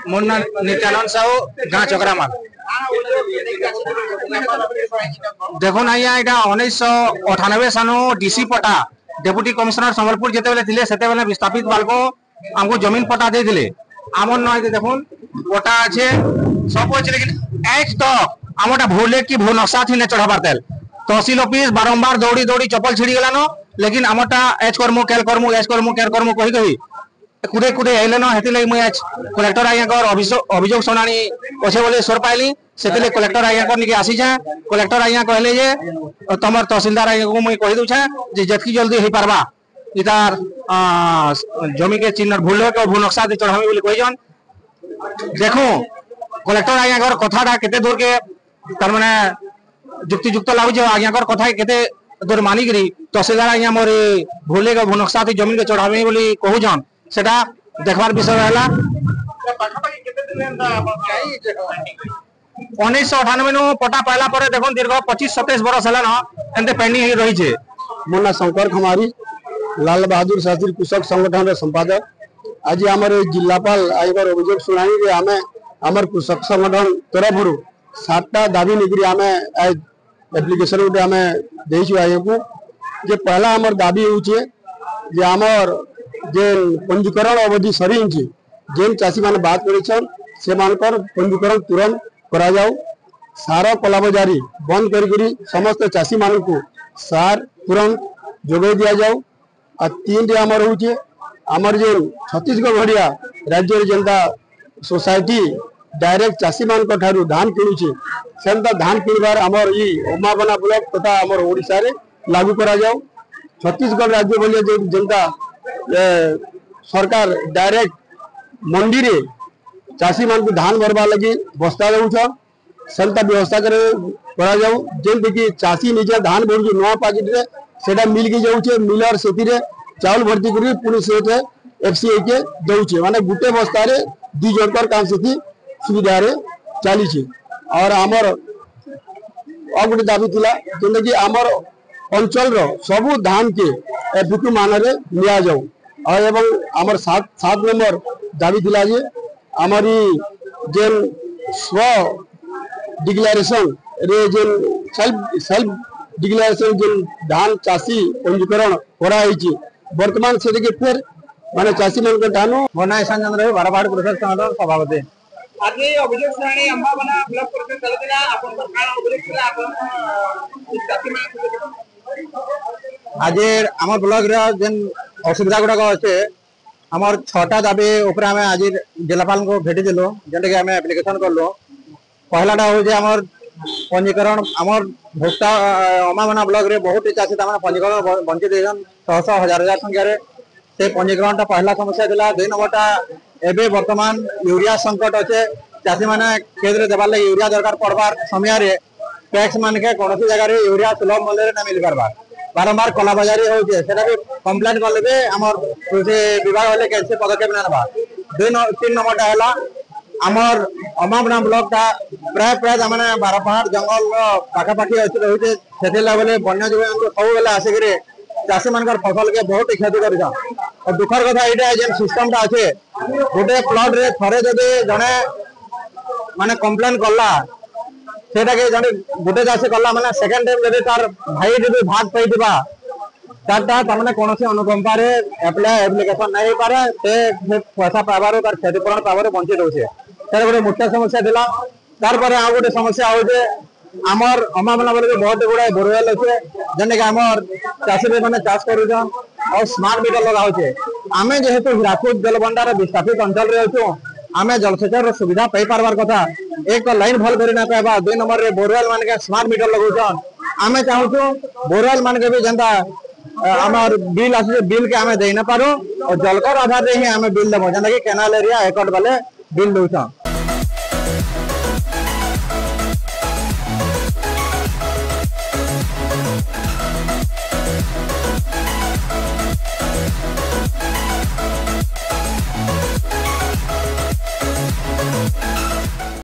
मोर ना नित्यानंद साहू गाँ चक्रामाल। देखो ना यहाँ 1998 सन डीसी पटा डेप्यूटी कमिश्नर संबलपुर जिते विस्थापित बालको आमको जमीन पटा देते आम ना देखो पटा अच्छे सब अच्छे लेकिन एच तो आमटा भूले कि भू नक्शा थी चढ़ाबार तेल तहसिल ऑफिस बारंबार दौड़ी दौड़ी चप्पल छिड़ी गलान लेकिन आमटा एच करमु कैल करमु एच करमु कैल करमु कही कही कुड़े कुड़े आइले न हेति लगी मुई आज कलेक्टर आज्ञा कर अभियोग सुनानी अच्छे बोले स्वर पाइली से कलेक्टर आज्ञा कर निके आसी छे कलेक्टर आज्ञा कहले जे तमर तहसीलदार आज्ञा को मुई कहि दउ छे जे जतकी जल्दी हे पारबा इतार जमी के चिन्ह भूल के भू नक्शा दे चढ़ामी बोली कहि जन देखो कलेक्टर आज्ञा कर कथाटा केते दूर के तार माने युक्तियुक्त लागु आज्ञा कर कथा केते दूर मानिकरी तहसीलदार आज्ञा मोर भूले के भू नक्शा जमीन के चढ़ामी बोली कहू जन सेटा देखबार विषय है 1998 नु पटा पाला पर देखो दीर्घ 25-27 वर्ष है पेंडिंग रही है। मोर ना शंकर खमारी लाल बहादुर शास्त्री कृषक संगठन संपादक आज आम जिलापाल आईकर अभियोग शुणी आम आम कृषक संगठन तरफ 7टा दाबी निकरी आम एप्लिकेशन गोटे आम देचु आई को जे पहला आमर दाबी होचे जे आमर जे पंजीकरण अवधि सरी जेन चाषी मैंने बात कर पंजीकरण तुरंत करा जाऊ सार कलाबजारी बंद करी समस्त चाषी मान को सार तुरंत जोगे दि जाऊ आ 3 आमर हो आमर जे छत्तीसगढ़ भड़िया राज्य जेनता सोसाइटी डायरेक्ट चाषी मान ठारू धान किणुचे सेंता धान किणवार आमर ई उमाबना ब्लॉक तथा आमर ओडिशा रे लागू करा जाऊ छत्तीसगढ़ राज्य बोलिए जेनता सरकार डायरेक्ट मंडी रे चाषी मान को धान भरवा लगी बस्ता दउछ सेंता व्यवस्था करा जाऊ जेंति कि चाषी निजे धान भरु नवा पैकेट रे सेटा मिल के जाउछे मिलर सेति रे चावल भर्ती करी पुनी सेते एफसीआई के दउछे माने गुटे बस्ता रे 2 जनकर काम सेति सुविधा रे चाली छे। और आमर अगुटे दाबी थिला जेंति कि आमर अंचल रो सबु धान के एफिक्यू मान रे लिया जाऊ और एवं आमर 7 नंबर दाबी थिला जे आमरी जेन स्व डिक्लेरेशन रे जेन सेल्फ डिक्लेरेशन जेन धान चाषी पंजीकरण करा हिची वर्तमान से के फिर माने चाषी मन के धानो मोना ईशान चंद्र बारबाड़ कृषक संगठन सभापति आज अभियोग शुणी अंबाबना ब्लॉक परिषद चलतिला आपन पर काण अभियोग थिला आपन चाषी मान आज आम ब्लॉक रे जेन असुविधा गुड़ाक अच्छे आमर 6टा दाबी ऊपर आम आज जिलापाल को भेटी दिलु जेनटा कि आम एप्लिकेशन करलु पहलाटा हूँ आमर पंजीकरण आमर भोक्ता अमाबना ब्लॉक रे बहुत चाषी पंजीकरण बंची देन 100 हजार संख्या से पंजीकरण पहला समस्या था 2 नंबरटा एबे वर्तमान यूरिया संकट अच्छे चाषी मैंने खेत देवार लगे यूरिया दरकार पड़वार समय टैक्स मान के कौन जगह यूरिया सुलभ मूल्य न मिल पार्बार बारंबार कलाबाजारी होचे कम्प्लेन कले कृषि विभाग वाले कैसे पदक्षेप ना 2-3 नंबरटा है आमर अमाबना ब्लॉक प्राय प्राय मैंने बारपहाड़ जंगल पाखापाखि अच्छे रोचे से बन्य जीव सब बेले आसिक चाषी मान फसल के बहुत क्षति कर दुखर कथा यहाँ जेन सिस्टम अच्छे गोटे प्लट रे थे जदि जड़े माने कम्प्लेन कला सेटा के जड़े गोटे चाषी कला माने सेकेंड टाइम जदि तार भाई जदि भाग पाइबा तार कौन अनुकंपा एप्लिकेशन नहीं पारे से पैसा पाइबार तार क्षतिपूरण पाइबार बंची रोचे तार गोटे मुख्य समस्या थिला तार पर आ गोटे समस्या होचे आमर अमाबना बोले बहुत गुड़ा बोरवेल अच्छे जेने कि आमर चाषी मैंने चाष करुछन और स्मार्ट मीटर लगा होचे आमे जेहेतु हीराकुद जलभंडार विस्थापित अंचल रे अछू आमे जलसेचन सुविधा पाई पारबार कथा एक तो लाइन भल करि ना पाइबा 2 नंबर रे बोरवेल मान के स्मार्ट मीटर लगाउछन आमे चाहूछु बोरवेल मान के भी जनता आमर बिल आसे बिल के आमे देना पारो और जलकर आधार रे ही आमे बिल देबो जेना कि कैनाल एरिया एकट वाले बिल दउछन